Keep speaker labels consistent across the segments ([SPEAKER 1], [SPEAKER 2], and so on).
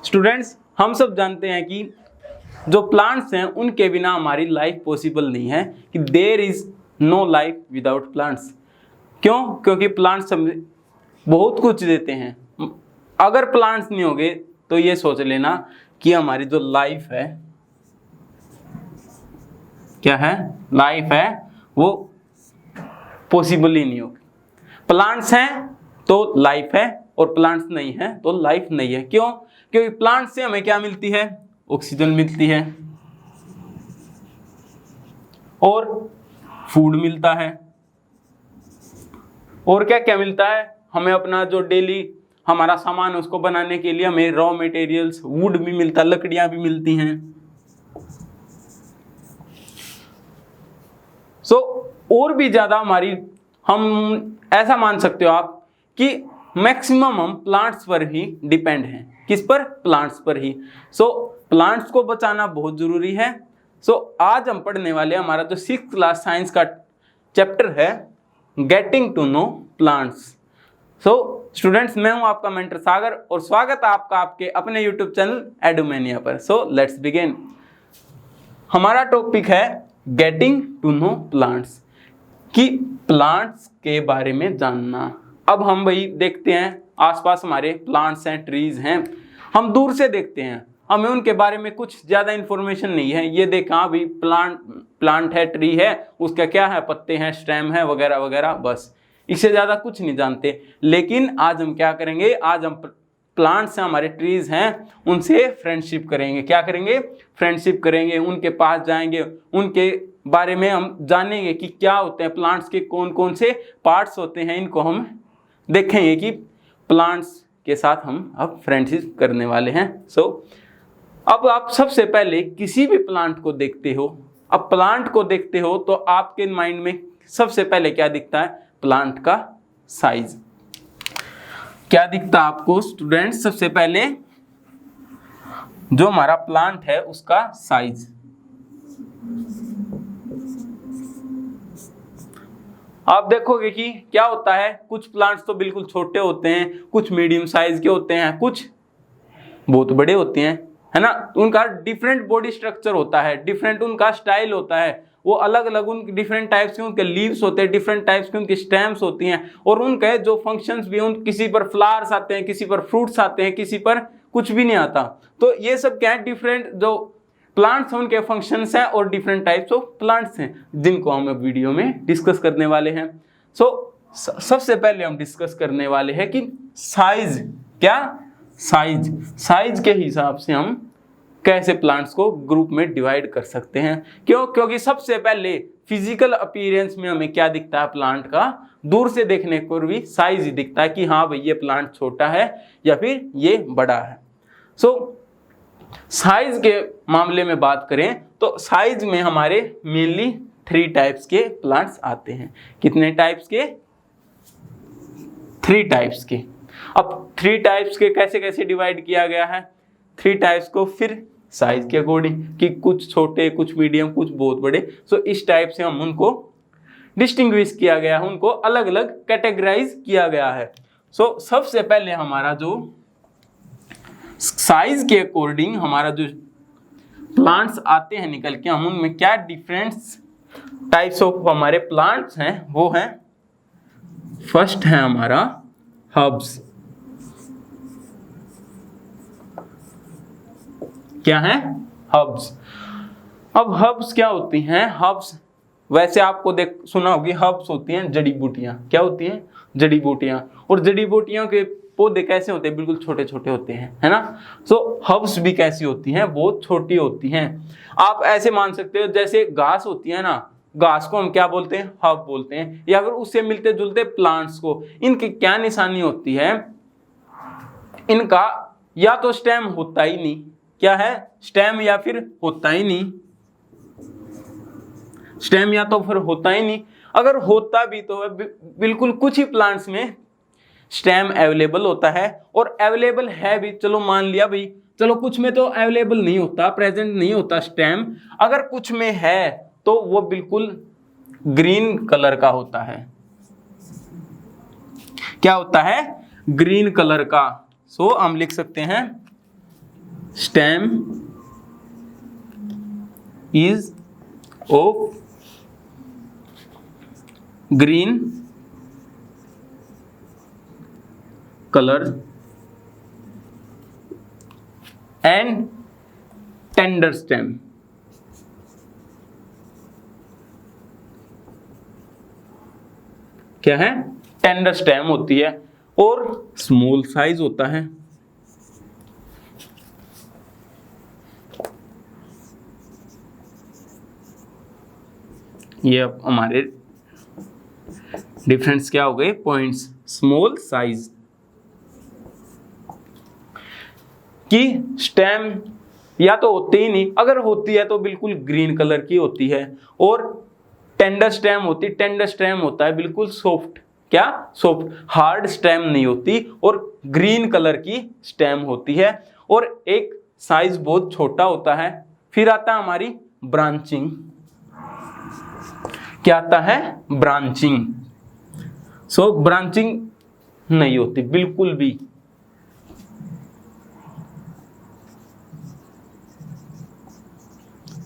[SPEAKER 1] Students, हम सब जानते हैं कि जो प्लांट्स हैं उनके बिना हमारी लाइफ पॉसिबल नहीं है, कि there is no life without plants. क्यों? क्योंकि प्लांट्स हमें बहुत कुछ देते हैं। अगर प्लांट्स नहीं होंगे तो ये सोच लेना कि हमारी जो लाइफ है, क्या है, लाइफ है, वो पॉसिबल ही नहीं होगी। प्लांट्स हैं तो लाइफ है और प्लांट्स नहीं है तो लाइफ नहीं है। क्यों? क्योंकि प्लांट्स से हमें क्या मिलती है? ऑक्सीजन मिलती है और फूड मिलता है, और क्या क्या मिलता है? हमें अपना जो डेली हमारा सामान उसको बनाने के लिए हमें रॉ मटेरियल्स, वुड भी मिलता है, लकड़ियां भी मिलती हैं। और भी ज्यादा हमारी, हम ऐसा मान सकते हो आप कि मैक्सिमम हम प्लांट्स पर ही डिपेंड हैं। किस पर? प्लांट्स पर ही। प्लांट्स को बचाना बहुत जरूरी है। आज हम पढ़ने वाले, हमारा जो 6th क्लास साइंस का चैप्टर है, getting to know plants. Students, मैं हूं आपका मेंटर सागर और स्वागत है आपका आपके अपने यूट्यूब चैनल एडुमेनिया पर। Let's begin. हमारा टॉपिक है गेटिंग टू नो प्लांट्स, कि प्लांट्स के बारे में जानना। अब हम वही देखते हैं, आसपास हमारे प्लांट्स हैं, ट्रीज हैं, हम दूर से देखते हैं, हमें उनके बारे में कुछ ज़्यादा इन्फॉर्मेशन नहीं है। ये देखा भी प्लांट है, ट्री है, उसका क्या है, पत्ते हैं, स्टेम है, वगैरह वगैरह, बस इससे ज़्यादा कुछ नहीं जानते। लेकिन आज हम क्या करेंगे? आज हम प्लांट्स हैं, हमारे ट्रीज हैं, उनसे फ्रेंडशिप करेंगे। क्या करेंगे? फ्रेंडशिप करेंगे, उनके पास जाएंगे, उनके बारे में हम जानेंगे कि क्या होते हैं प्लांट्स के, कौन कौन से पार्ट्स होते हैं, इनको हम देखेंगे कि प्लांट्स के साथ हम अब फ्रेंडशिप करने वाले हैं। अब आप सबसे पहले किसी भी प्लांट को देखते हो, अब प्लांट को देखते हो तो आपके माइंड में सबसे पहले क्या दिखता है? प्लांट का साइज। क्या दिखता है आपको स्टूडेंट्स? सबसे पहले जो हमारा प्लांट है उसका साइज। आप देखोगे कि क्या होता है, कुछ प्लांट्स तो बिल्कुल छोटे होते हैं, कुछ मीडियम साइज के होते हैं, कुछ बहुत बड़े होते हैं, है ना। उनका डिफरेंट बॉडी स्ट्रक्चर होता है, डिफरेंट उनका स्टाइल होता है, वो अलग अलग उनके डिफरेंट टाइप्स के उनके लीव्स होते हैं, डिफरेंट टाइप्स की उनकी स्टेम्स होती हैं, और उनके जो फंक्शंस भी, उन किसी पर फ्लावर्स आते हैं, किसी पर फ्रूट्स आते हैं, किसी पर कुछ भी नहीं आता। तो ये सब क्या है? डिफरेंट जो प्लांट्स हैं उनके फंक्शंस हैं और डिफरेंट टाइप्स ऑफ प्लांट्स हैं, जिनको हम अब वीडियो में डिस्कस करने वाले हैं। सबसे पहले हम डिस्कस करने वाले हैं कि साइज। क्या? साइज के हिसाब से हम कैसे प्लांट्स को ग्रुप में डिवाइड कर सकते हैं। क्यों? क्योंकि सबसे पहले फिजिकल अपीयरेंस में हमें क्या दिखता है प्लांट का? दूर से देखने पर भी साइज ही दिखता है कि हाँ भाई ये प्लांट छोटा है या फिर ये बड़ा है। साइज के मामले में बात करें तो साइज में हमारे मेनली 3 टाइप्स के प्लांट्स आते हैं। कितने टाइप्स के? 3 टाइप्स के। अब 3 टाइप्स के कैसे कैसे डिवाइड किया गया है? 3 टाइप्स को फिर साइज के अकॉर्डिंग, कि कुछ छोटे, कुछ मीडियम, कुछ बहुत बड़े। इस टाइप से हम उनको डिस्टिंग्विश किया गया है, उनको अलग अलग कैटेगराइज किया गया है। सबसे पहले हमारा जो साइज के अकॉर्डिंग हमारा जो प्लांट्स आते हैं निकल के, हम उनमें क्या डिफरेंट टाइप्स ऑफ हमारे प्लांट्स हैं वो हैं, फर्स्ट है हमारा हर्ब्स। क्या है? हर्ब्स। अब हर्ब्स क्या होती हैं? हर्ब्स वैसे आपको सुना होगी, हर्ब्स होती हैं जड़ी बूटियां। क्या होती हैं? जड़ी बूटियां। और जड़ी बूटियों के पौधे कैसे होते हैं? बिल्कुल छोटे छोटे होते हैं, है ना। हर्ब्स भी कैसी होती हैं? बहुत छोटी होती हैं। आप ऐसे मान सकते हो जैसे घास होती है ना, घास को हम क्या बोलते हैं? हर्ब बोलते हैं। या अगर उससे मिलते जुलते प्लांट्स को, इनकी क्या निशानी होती है? इनका या तो स्टेम होता ही नहीं, क्या है? स्टेम या फिर होता ही नहीं, स्टेम या तो फिर होता ही नहीं। अगर होता भी तो बिल्कुल कुछ ही प्लांट्स में स्टेम अवेलेबल होता है, और अवेलेबल है भी, चलो मान लिया भाई, चलो कुछ में तो अवेलेबल नहीं होता, प्रेजेंट नहीं होता स्टेम। अगर कुछ में है तो वो बिल्कुल ग्रीन कलर का होता है। क्या होता है? ग्रीन कलर का। हम लिख सकते हैं stem is of green colour and tender stem. क्या है? टेंडर स्टेम होती है और स्मॉल साइज होता है। ये अब हमारे डिफरेंस क्या हो गए? पॉइंट्स। स्मॉल साइज की स्टेम या तो होती ही नहीं, अगर होती है तो बिल्कुल ग्रीन कलर की होती है, और टेंडर स्टेम होती, टेंडर स्टेम होता है बिल्कुल सॉफ्ट। क्या? सॉफ्ट। हार्ड स्टेम नहीं होती, और ग्रीन कलर की स्टेम होती है, और एक साइज बहुत छोटा होता है। फिर आता है हमारी ब्रांचिंग। क्या आता है? ब्रांचिंग। सो ब्रांचिंग नहीं होती बिल्कुल भी।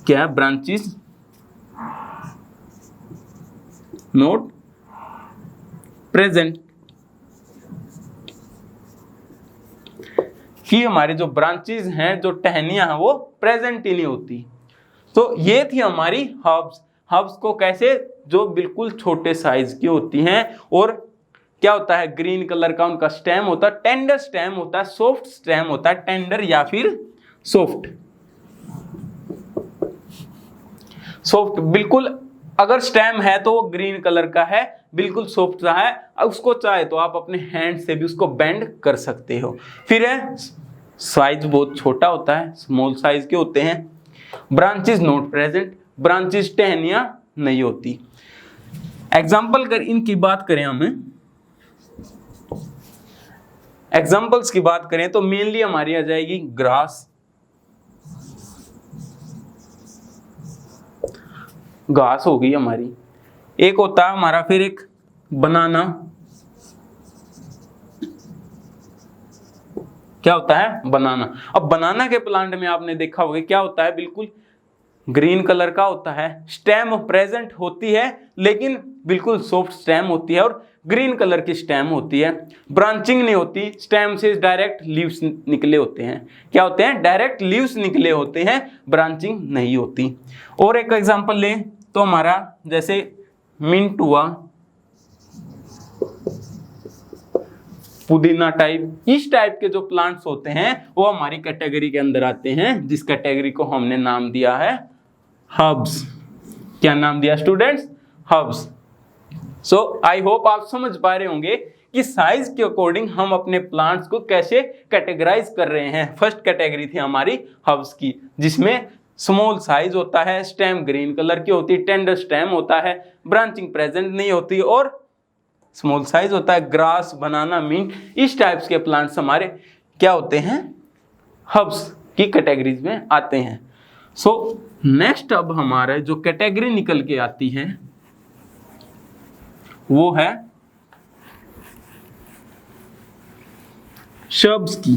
[SPEAKER 1] क्या? Branches not present. कि हमारे जो ब्रांचेस हैं, जो टहनियां हैं, वो प्रेजेंट ही नहीं होती। तो ये थी हमारी हर्ब्स। हर्ब्स को कैसे? जो बिल्कुल छोटे साइज की होती हैं, और क्या होता है? ग्रीन कलर का उनका स्टेम होता है, टेंडर स्टेम होता है, सॉफ्ट स्टेम होता है, टेंडर या फिर सॉफ्ट। सॉफ्ट बिल्कुल, अगर स्टेम है तो वो ग्रीन कलर का है, बिल्कुल सॉफ्ट सा है, उसको चाहे तो आप अपने हैंड से भी उसको बेंड कर सकते हो। फिर है साइज बहुत छोटा होता है, स्मॉल साइज के होते हैं। ब्रांचेस नॉट प्रेजेंट, ब्रांचेस टहनियां नहीं होती। एग्जाम्पल कर इनकी बात करें, हमें एग्जाम्पल्स की बात करें तो मेनली हमारी आ जाएगी ग्रास, घास हो गई हमारी। एक होता है हमारा फिर एक बनाना। क्या होता है? बनाना। अब बनाना के प्लांट में आपने देखा होगा क्या होता है? बिल्कुल ग्रीन कलर का होता है, स्टेम प्रेजेंट होती है, लेकिन बिल्कुल सॉफ्ट स्टेम होती है और ग्रीन कलर की स्टेम होती है। ब्रांचिंग नहीं होती, स्टेम से डायरेक्ट लीव्स निकले होते हैं। क्या होते हैं? डायरेक्ट लीव्स निकले होते हैं, ब्रांचिंग नहीं होती। और एक एग्जांपल लें तो हमारा जैसे मिंट हुआ, पुदीना टाइप, इस टाइप के जो प्लांट्स होते हैं वो हमारी कैटेगरी के अंदर आते हैं, जिस कैटेगरी को हमने नाम दिया है हर्ब्स। क्या नाम दिया students? Herbs. So I hope आप समझ पा रहे होंगे कि साइज के अकॉर्डिंग हम अपने प्लांट्स को कैसे कैटेगराइज कर रहे हैं। फर्स्ट कैटेगरी थी हमारी हर्ब्स की, जिसमें स्मॉल साइज होता है, स्टेम ग्रीन कलर की होती है, टेंडर स्टेम होता है, ब्रांचिंग प्रेजेंट नहीं होती, और स्मॉल साइज होता है। ग्रास, बनाना, मिंट, इस टाइप्स के प्लांट्स हमारे क्या होते हैं? हर्ब्स की कैटेगरीज में आते हैं। सो नेक्स्ट अब हमारे जो कैटेगरी निकल के आती है वो है शब्स की।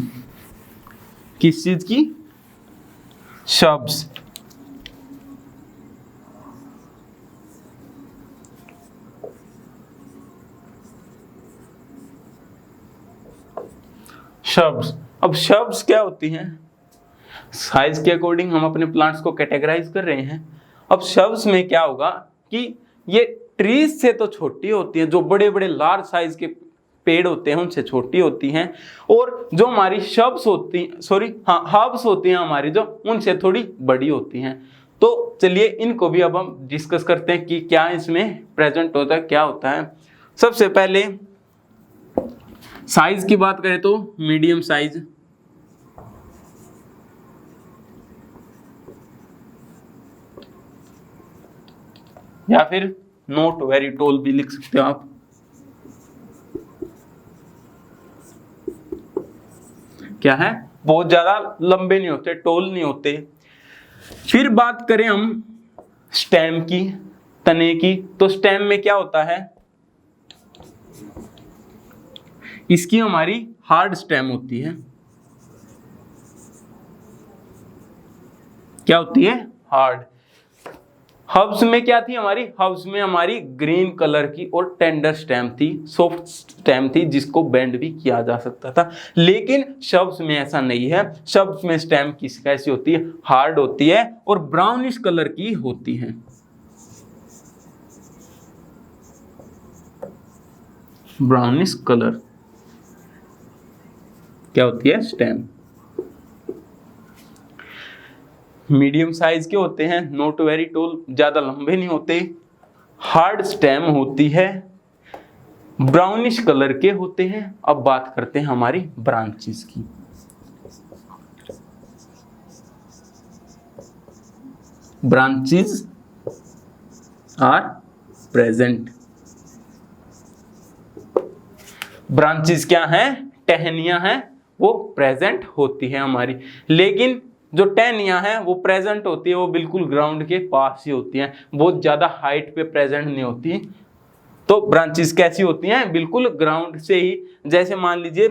[SPEAKER 1] किस चीज की? शब्स। शब्स। अब शब्स क्या होती हैं? साइज के अकॉर्डिंग हम अपने प्लांट्स को कैटेगराइज कर रहे हैं। अब शब्स में क्या होगा कि ये ट्रीज से तो छोटी होती हैं, जो बड़े बड़े लार्ज साइज के पेड़ होते हैं उनसे छोटी होती हैं, और जो हमारी शब्स होती, हर्ब्स होती हैं हमारी, जो उनसे थोड़ी बड़ी होती हैं। तो चलिए इनको भी अब हम डिस्कस करते हैं कि क्या इसमें प्रेजेंट होता है, क्या होता है। सबसे पहले साइज की बात करें तो मीडियम साइज, या फिर नॉट वेरी टॉल भी लिख सकते हो आप। क्या है? बहुत ज्यादा लंबे नहीं होते, टॉल नहीं होते। फिर बात करें हम स्टेम की, तने की, तो स्टेम में क्या होता है? इसकी हमारी हार्ड स्टेम होती है। क्या होती है? हार्ड। हर्ब्स में क्या थी हमारी? हर्ब्स में हमारी ग्रीन कलर की और टेंडर स्टेम थी, सॉफ्ट स्टेम थी, जिसको बेंड भी किया जा सकता था। लेकिन शब्स में ऐसा नहीं है। शब्स में स्टेम कैसी होती है? हार्ड होती है और ब्राउनिश कलर की होती है। ब्राउनिश कलर क्या होती है? स्टेम। मीडियम साइज के होते हैं, नॉट वेरी टॉल, ज्यादा लंबे नहीं होते, हार्ड स्टेम होती है, ब्राउनिश कलर के होते हैं। अब बात करते हैं हमारी ब्रांचेस की। Branches are present. ब्रांचेस क्या हैं? टहनियां हैं, वो प्रेजेंट होती है हमारी। लेकिन जो टहनियां हैं वो प्रेजेंट होती है, वो बिल्कुल ग्राउंड के पास ही होती हैं, बहुत ज्यादा हाइट पे प्रेजेंट नहीं होती। तो ब्रांचेस कैसी होती हैं? बिल्कुल ग्राउंड से ही, जैसे मान लीजिए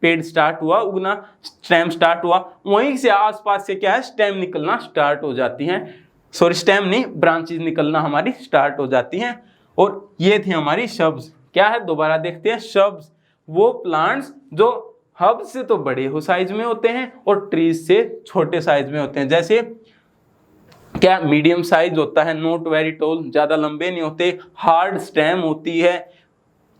[SPEAKER 1] पेड़ स्टार्ट हुआ उगना, स्टेम स्टार्ट हुआ, वहीं से आसपास से क्या है? स्टेम निकलना स्टार्ट हो जाती हैं। सॉरी, स्टेम नहीं, ब्रांचेस निकलना हमारी स्टार्ट हो जाती हैं। और ये थी हमारी शब्द। क्या है? दोबारा देखते हैं। शब्द वो प्लांट्स जो हब से तो बड़े हो साइज में होते हैं और ट्रीज से छोटे साइज में होते हैं। जैसे क्या? मीडियम साइज होता है, नॉट वेरी टॉल, ज्यादा लंबे नहीं होते, हार्ड स्टेम होती है,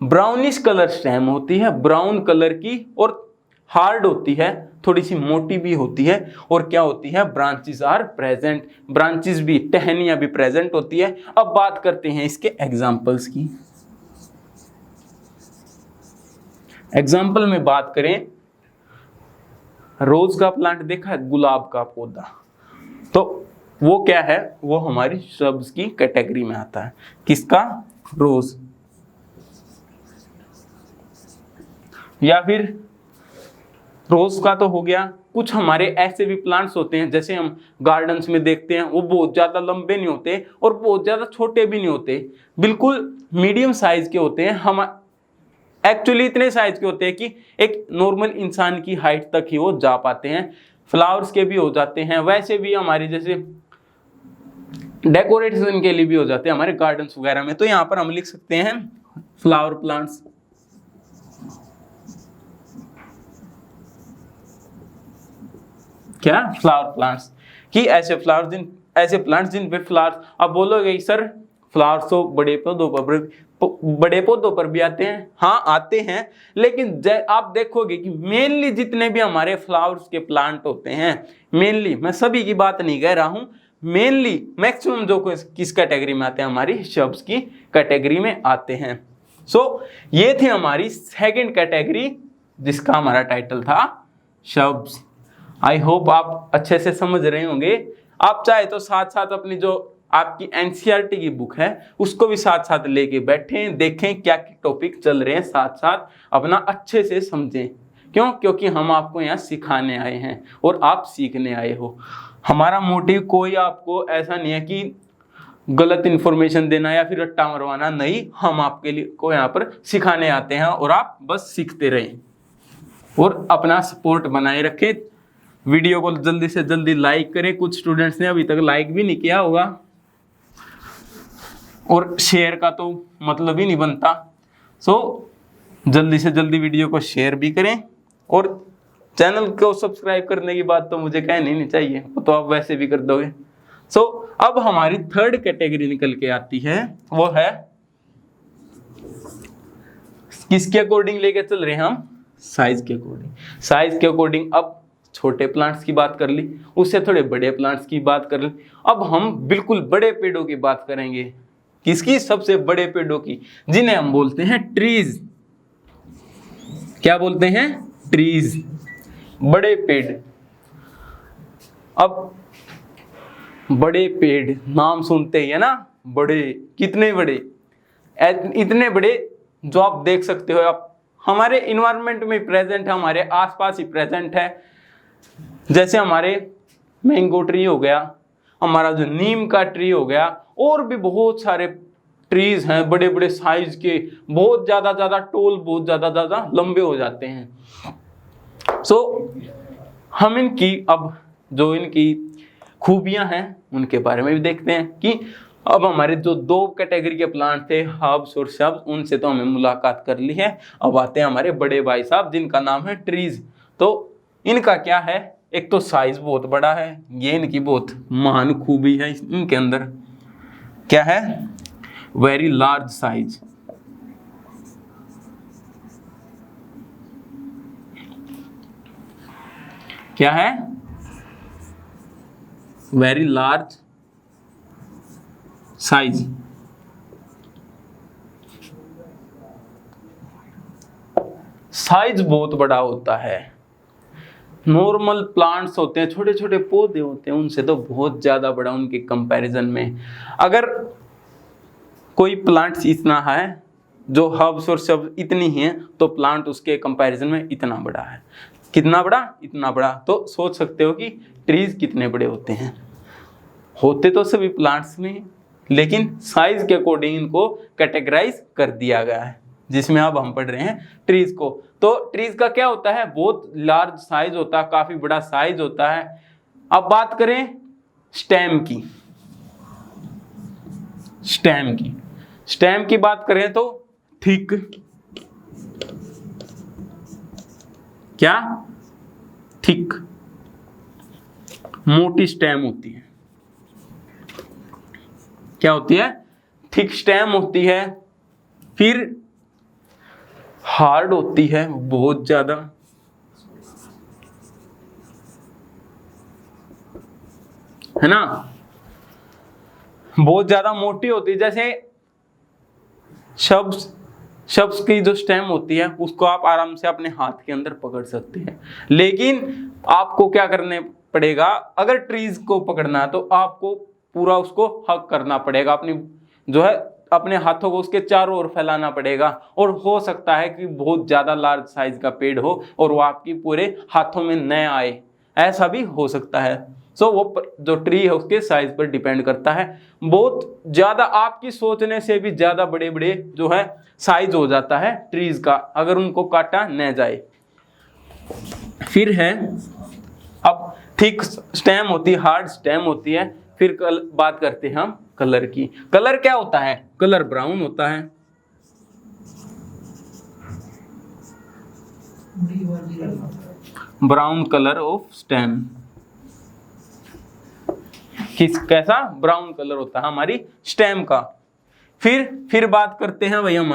[SPEAKER 1] ब्राउनिश कलर स्टेम होती है, ब्राउन कलर की, और हार्ड होती है, थोड़ी सी मोटी भी होती है। और क्या होती है? Branches are present. ब्रांचेस भी, टहनियां भी प्रेजेंट होती है। अब बात करते हैं इसके एग्जाम्पल्स की। एग्जाम्पल में बात करें, रोज का प्लांट देखा है, गुलाब का पौधा, तो वो क्या है? वो हमारी श्रब्स की कैटेगरी में आता है। किसका? रोज। या फिर रोज का तो हो गया। कुछ हमारे ऐसे भी प्लांट्स होते हैं, जैसे हम गार्डन्स में देखते हैं, वो बहुत ज्यादा लंबे नहीं होते और बहुत ज्यादा छोटे भी नहीं होते, बिल्कुल मीडियम साइज के होते हैं। हम एक्चुअली इतने साइज के होते हैं कि एक नॉर्मल इंसान की हाइट तक ही वो जा पाते हैं। फ्लावर्स के भी हो जाते हैं, वैसे भी हमारी जैसे डेकोरेशन के लिए भी हो जाते हैं हमारे गार्डन्स वगैरह में। तो यहाँ पर हम लिख सकते हैं फ्लावर प्लांट्स। क्या? Flower plants. कि ऐसे प्लांट्स जिन पे फ्लावर्स, अब बोलोगे सर फ्लावर्स तो बड़े पौधों पर भी आते हैं। हाँ आते हैं, लेकिन आप देखोगे कि मेनली जितने भी हमारे फ्लावर्स के प्लांट होते हैं, मेनली, मैं सभी की बात नहीं कह रहा हूं, मेनली मैक्सिमम जो किस कैटेगरी में आते हैं? हमारी शब्स की कैटेगरी में आते हैं। सो ये थी हमारी सेकंड कैटेगरी, जिसका हमारा टाइटल था शब्स। आई होप आप अच्छे से समझ रहे होंगे। आप चाहे तो साथ साथ अपनी जो आपकी एनसीईआरटी की बुक है उसको भी साथ साथ लेके बैठें, देखें क्या टॉपिक चल रहे हैं, साथ साथ अपना अच्छे से समझें। क्यों? क्योंकि हम आपको यहाँ सिखाने आए हैं और आप सीखने आए हो। हमारा मोटिव कोई आपको ऐसा नहीं है कि गलत इन्फॉर्मेशन देना या फिर रट्टा मरवाना, नहीं। हम आपके लिए को यहाँ पर सिखाने आते हैं और आप बस सीखते रहें और अपना सपोर्ट बनाए रखें। वीडियो को जल्दी से जल्दी लाइक करें। कुछ स्टूडेंट्स ने अभी तक लाइक भी नहीं किया होगा, और शेयर का तो मतलब ही नहीं बनता। सो जल्दी से जल्दी वीडियो को शेयर भी करें, और चैनल को सब्सक्राइब करने की बात तो मुझे कहनी नहीं चाहिए, वो तो आप वैसे भी कर दोगे। सो अब हमारी थर्ड कैटेगरी निकल के आती है, वो है किसके अकॉर्डिंग लेके चल रहे हैं हम? साइज के अकॉर्डिंग। साइज के अकॉर्डिंग अब छोटे प्लांट्स की बात कर ली, उससे थोड़े बड़े प्लांट्स की बात कर ली। अब हम बिल्कुल बड़े पेड़ों की बात करेंगे। किसकी? सबसे बड़े पेड़ों की, जिन्हें हम बोलते हैं ट्रीज। क्या बोलते हैं? ट्रीज, बड़े पेड़। अब बड़े पेड़ नाम सुनते ही है ना, बड़े, कितने बड़े? इतने बड़े जो आप देख सकते हो, आप हमारे इन्वायरमेंट में प्रेजेंट है, हमारे आसपास ही प्रेजेंट है। जैसे हमारे मैंगो ट्री हो गया, हमारा जो नीम का ट्री हो गया, और भी बहुत सारे ट्रीज हैं बड़े बड़े साइज के, बहुत ज्यादा टोल, बहुत ज्यादा लंबे हो जाते हैं। सो हम इनकी अब जो इनकी खूबियां हैं उनके बारे में भी देखते हैं कि अब हमारे जो दो कैटेगरी के प्लांट थे, हर्ब्स और श्रब्स, उनसे तो हमें मुलाकात कर ली है। अब आते हैं हमारे बड़े भाई साहब जिनका नाम है ट्रीज। तो इनका क्या है, एक तो साइज बहुत बड़ा है, ये इनकी बहुत महान खूबी है। इनके अंदर क्या है, वेरी लार्ज साइज। क्या है, वेरी लार्ज साइज। साइज बहुत बड़ा होता है। नॉर्मल प्लांट्स होते हैं, छोटे छोटे पौधे होते हैं, उनसे तो बहुत ज्यादा बड़ा उनके कंपैरिजन में। अगर कोई प्लांट इतना है, जो हर्ब्स और सब इतनी ही है, तो प्लांट उसके कंपैरिजन में इतना बड़ा है। कितना बड़ा, इतना बड़ा। तो सोच सकते हो कि ट्रीज कितने बड़े होते हैं। होते तो सभी प्लांट्स में, लेकिन साइज के अकॉर्डिंग इनको कैटेगराइज कर दिया गया है, जिसमें अब हम पढ़ रहे हैं ट्रीज को। तो ट्रीज का क्या होता है, बहुत लार्ज साइज होता है, काफी बड़ा साइज होता है। अब बात करें स्टेम की, स्टेम की बात करें तो थिक, क्या, थिक, मोटी स्टेम होती है। क्या होती है, थिक स्टेम होती है। फिर हार्ड होती है बहुत ज्यादा, है ना, बहुत ज्यादा मोटी होती है। जैसे शब्द की जो स्टेम होती है, उसको आप आराम से अपने हाथ के अंदर पकड़ सकते हैं। लेकिन आपको क्या करने पड़ेगा, अगर ट्रीज को पकड़ना है तो आपको पूरा उसको हक करना पड़ेगा, अपनी जो है अपने हाथों को उसके चारों ओर फैलाना पड़ेगा। और हो सकता है कि बहुत ज्यादा लार्ज साइज का पेड़ हो और वो आपकी पूरे हाथों में न आए, ऐसा भी हो सकता है। सो वो जो ट्री है उसके साइज पर डिपेंड करता है। बहुत ज्यादा आपकी सोचने से भी ज्यादा बड़े बड़े जो है साइज हो जाता है ट्रीज का, अगर उनको काटा न जाए। फिर है, अब थिक स्टेम होती है, हार्ड स्टेम होती है। फिर बात करते हैं हम कलर की। कलर क्या होता है, कलर ब्राउन होता है। ब्राउन कलर ऑफ स्टेम, कैसा ब्राउन कलर होता है हमारी स्टेम का। फिर बात करते हैं भैया हम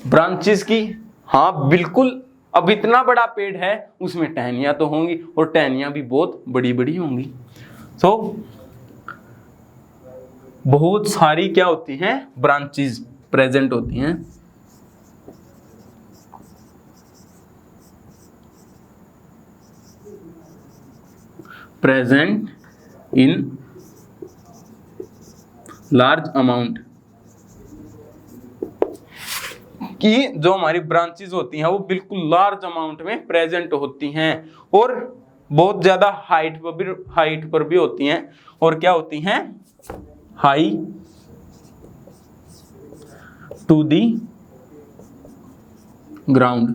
[SPEAKER 1] ब्रांचेस की। हाँ बिल्कुल, अब इतना बड़ा पेड़ है, उसमें टहनियां तो होंगी, और टहनियां भी बहुत बड़ी बड़ी होंगी। सो बहुत सारी क्या होती हैं, ब्रांचेस प्रेजेंट होती हैं। प्रेजेंट इन लार्ज अमाउंट, कि जो हमारी ब्रांचेस होती हैं वो बिल्कुल लार्ज अमाउंट में प्रेजेंट होती हैं, और बहुत ज्यादा हाइट पर भी होती हैं। और क्या होती हैं, high to the ground.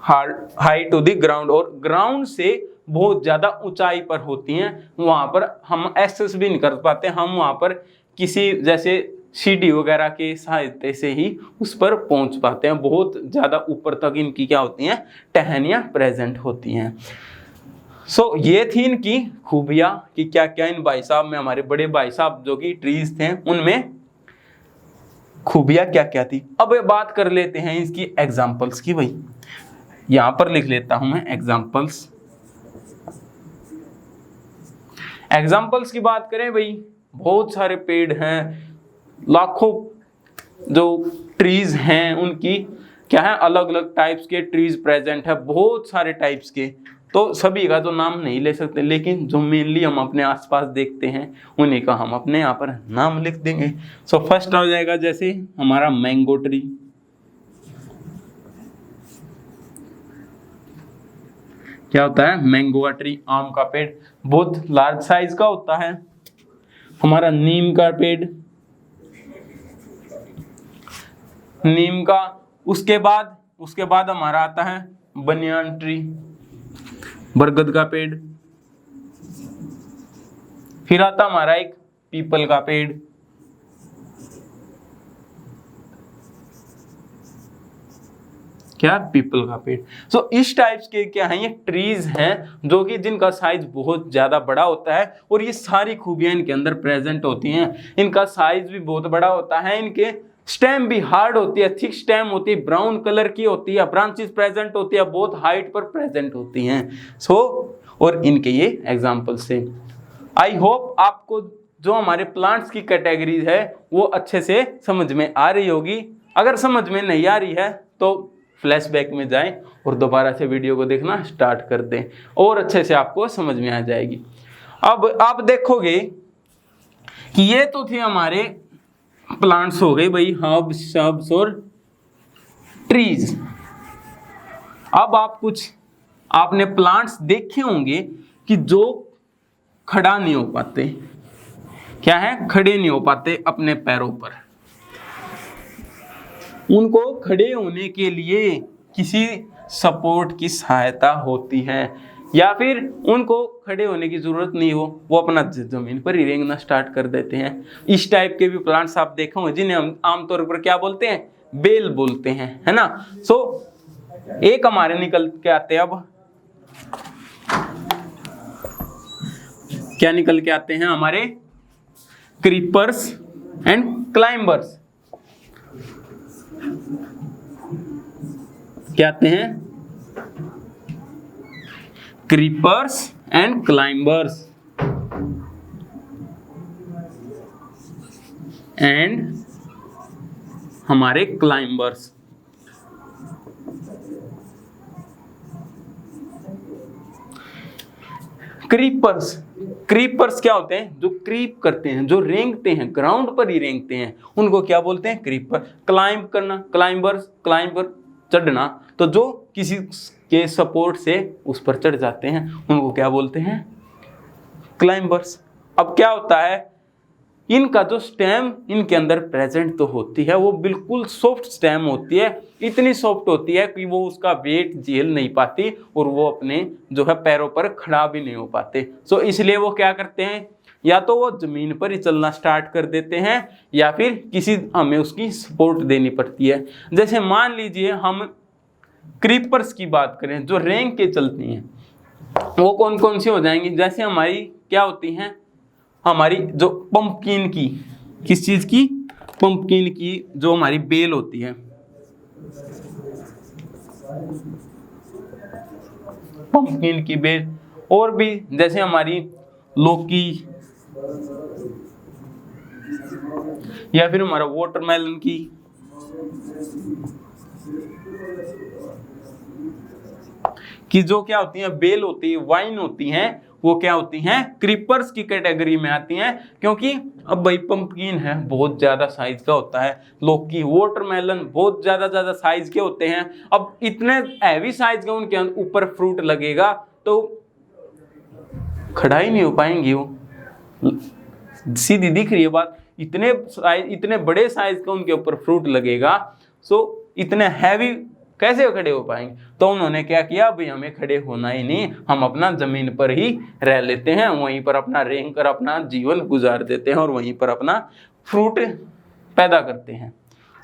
[SPEAKER 1] High to the ground, और ग्राउंड से बहुत ज्यादा ऊंचाई पर होती हैं। वहां पर हम एक्सेस भी नहीं कर पाते, हम वहां पर किसी जैसे सीढ़ी वगैरह के सहायता से ही उस पर पहुंच पाते हैं। बहुत ज्यादा ऊपर तक इनकी क्या होती हैं, टहनियां प्रेजेंट होती हैं। सो ये थी इनकी खूबियां कि क्या क्या इन भाई साहब में, हमारे बड़े भाई साहब जो कि ट्रीज थे, उनमें खूबियां क्या क्या थी। अब बात कर लेते हैं इसकी एग्जाम्पल्स की। भाई यहां पर लिख लेता हूं मैं एग्जाम्पल्स। एग्जाम्पल्स की बात करें भाई, बहुत सारे पेड़ हैं, लाखों जो ट्रीज हैं उनकी क्या है, अलग अलग टाइप्स के ट्रीज प्रेजेंट है, बहुत सारे टाइप्स के। तो सभी का तो नाम नहीं ले सकते, लेकिन जो मेनली हम अपने आसपास देखते हैं उन्हीं का हम अपने यहाँ पर नाम लिख देंगे। सो फर्स्ट आ जाएगा जैसे हमारा मैंगो ट्री। क्या होता है, मैंगो का ट्री, आम का पेड़, बहुत लार्ज साइज का होता है। हमारा नीम का पेड़, नीम का। उसके बाद हमारा आता है बनियान ट्री, बरगद का पेड़। फिर आता हमारा एक पीपल का पेड़। क्या? पीपल का पेड़। सो इस टाइप्स के क्या है, ये ट्रीज हैं जो कि जिनका साइज बहुत ज्यादा बड़ा होता है और ये सारी खूबियां इनके अंदर प्रेजेंट होती हैं। इनका साइज भी बहुत बड़ा होता है, इनके स्टेम भी हार्ड होती है, थिक स्टेम होती है, ब्राउन कलर की होती है, ब्रांचेस प्रेजेंट होती है, बहुत हाइट पर प्रेजेंट होती हैं। सो और इनके ये एग्जाम्पल्स हैं। आई होप आपको जो हमारे प्लांट्स की कैटेगरीज है वो अच्छे से समझ में आ रही होगी। अगर समझ में नहीं आ रही है तो फ्लैशबैक में जाएं और दोबारा से वीडियो को देखना स्टार्ट कर दें और अच्छे से आपको समझ में आ जाएगी। अब आप देखोगे कि ये तो थे हमारे प्लांट्स हो गए भाई, हर्ब्स, श्रब्स और ट्रीज। अब आपने प्लांट्स देखे होंगे कि जो खड़ा नहीं हो पाते। क्या है? खड़े नहीं हो पाते अपने पैरों पर। उनको खड़े होने के लिए किसी सपोर्ट की सहायता होती है, या फिर उनको खड़े होने की जरूरत नहीं हो, वो अपना जमीन पर ही रेंगना स्टार्ट कर देते हैं। इस टाइप के भी प्लांट्स आप देखे होंगे जिन्हें हम आमतौर पर क्या बोलते हैं? बेल बोलते हैं, है ना। सो एक हमारे निकल के आते हैं। अब क्या निकल के आते हैं हमारे? Creepers and climbers. क्या आते हैं? क्रीपर्स एंड क्लाइंबर्स एंड हमारे क्लाइंबर्स। क्रीपर्स क्या होते हैं? जो क्रीप करते हैं, जो रेंगते हैं, ग्राउंड पर ही रेंगते हैं, उनको क्या बोलते हैं? क्रीपर। क्लाइंब करना, क्लाइंबर चढ़ना, तो जो किसी के सपोर्ट से उस पर चढ़ जाते हैं उनको क्या बोलते हैं? क्लाइंबर्स। अब क्या होता है, इनका जो स्टेम इनके अंदर प्रेजेंट तो होती है वो बिल्कुल सॉफ्ट स्टेम होती है, इतनी सॉफ्ट होती है कि वो उसका वेट झेल नहीं पाती और वो अपने जो है पैरों पर खड़ा भी नहीं हो पाते। सो इसलिए वो क्या करते हैं, या तो वो जमीन पर ही चलना स्टार्ट कर देते हैं या फिर किसी हमें उसकी सपोर्ट देनी पड़ती है। जैसे मान लीजिए हम क्रीपर्स की बात करें जो रेंग के चलती हैं, वो कौन कौन सी हो जाएंगी? जैसे हमारी क्या होती हैं, हमारी जो पंपकिन की, किस चीज की? पंपकिन की जो हमारी बेल होती है, पंपकिन की बेल। और भी जैसे हमारी लौकी या फिर हमारा वाटरमेलन की जो क्या होती है बेल होती है, वाइन होती हैं, वो क्या होती हैं? क्रीपर्स की कैटेगरी में आती हैं। क्योंकि अब भाई पंपकिन है बहुत ज्यादा साइज का होता है, लौकी, वाटरमेलन बहुत ज्यादा साइज के होते हैं। अब इतने हैवी साइज के उनके ऊपर फ्रूट लगेगा तो खड़ा ही नहीं हो पाएंगे वो, सीधी दिख रही है बात। इतने बड़े साइज का उनके ऊपर फ्रूट लगेगा, सो इतने हैवी कैसे खड़े हो पाएंगे? तो उन्होंने क्या किया, भाई हमें खड़े होना ही नहीं, हम अपना जमीन पर ही रह लेते हैं, वहीं पर अपना रेंग कर अपना जीवन गुजार देते हैं और वहीं पर अपना फ्रूट पैदा करते हैं।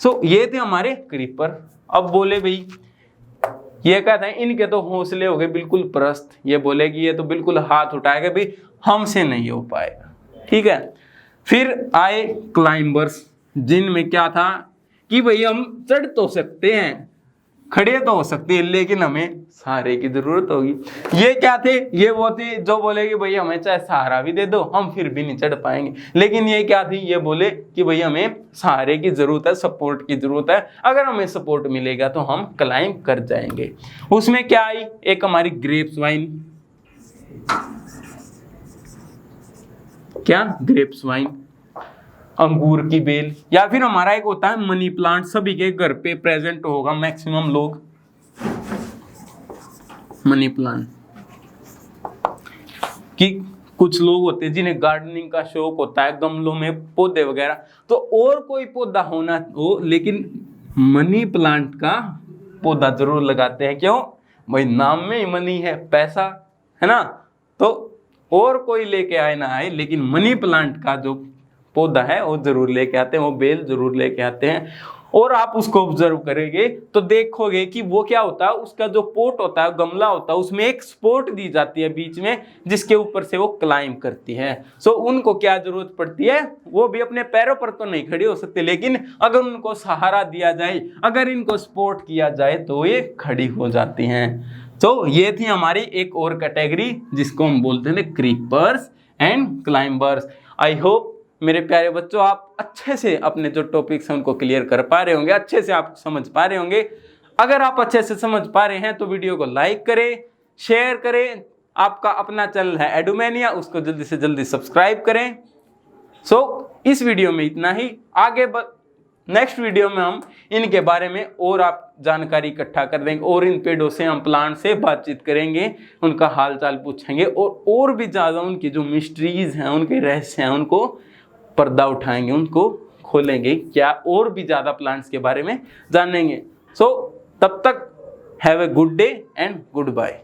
[SPEAKER 1] सो ये थे हमारे क्रीपर। अब बोले भाई ये कहते हैं इनके तो हौसले हो गए बिल्कुल प्रस्त, ये बोले कि ये तो बिल्कुल हाथ उठाएगा, भाई हमसे नहीं हो पाएगा, ठीक है। फिर आए क्लाइंबर्स, जिनमें क्या था कि भाई हम चढ़ तो सकते हैं, खड़े तो हो सकते हैं, लेकिन हमें सहारे की जरूरत होगी। ये क्या थे? ये वो थे जो बोले कि भाई हमें चाहे सहारा भी दे दो हम फिर भी नहीं चढ़ पाएंगे। लेकिन ये क्या थी? ये बोले कि भाई हमें सहारे की जरूरत है, सपोर्ट की जरूरत है, अगर हमें सपोर्ट मिलेगा तो हम क्लाइंब कर जाएंगे। उसमें क्या आई? एक हमारी ग्रेप्स वाइन। क्या? ग्रेप्स वाइन, अंगूर की बेल। या फिर हमारा एक होता है मनी प्लांट, सभी के घर पे प्रेजेंट होगा मैक्सिमम लोग, मनी प्लांट कि कुछ लोग होते हैं जिन्हें गार्डनिंग का शौक होता है, गमलों में पौधे वगैरह, तो और कोई पौधा होना हो लेकिन मनी प्लांट का पौधा जरूर लगाते हैं। क्यों भाई, नाम में ही मनी है, पैसा है ना। तो और कोई लेके आए ना आए, लेकिन मनी प्लांट का जो पौधा है वो जरूर लेके आते हैं, वो बेल जरूर लेके आते हैं। और आप उसको ऑब्जर्व करेंगे तो देखोगे कि वो क्या होता है, उसका जो पोट होता है, गमला होता है, उसमें एक सपोर्ट दी जाती है बीच में, जिसके ऊपर से वो क्लाइंब करती है। सो उनको क्या जरूरत पड़ती है, वो भी अपने पैरों पर तो नहीं खड़ी हो सकते, लेकिन अगर उनको सहारा दिया जाए, अगर इनको सपोर्ट किया जाए तो ये खड़ी हो जाती हैं। तो ये थी हमारी एक और कैटेगरी जिसको हम बोलते हैं creepers and climbers. I hope मेरे प्यारे बच्चों आप अच्छे से अपने जो टॉपिक्स हैं उनको क्लियर कर पा रहे होंगे, अच्छे से आप समझ पा रहे होंगे। अगर आप अच्छे से समझ पा रहे हैं तो वीडियो को लाइक करें, शेयर करें। आपका अपना चैनल है एडुमेनिया, उसको जल्दी से जल्दी सब्सक्राइब करें। इस वीडियो में इतना ही। आगे नेक्स्ट वीडियो में हम इनके बारे में और आप जानकारी इकट्ठा कर देंगे, और इन पेड़ों से, हम प्लांट से बातचीत करेंगे, उनका हाल चाल पूछेंगे, और भी ज़्यादा उनकी जो मिस्ट्रीज हैं, उनके रहस्य हैं, उनको पर्दा उठाएंगे, उनको खोलेंगे, क्या और भी ज़्यादा प्लांट्स के बारे में जानेंगे। तब तक have a good day and good bye.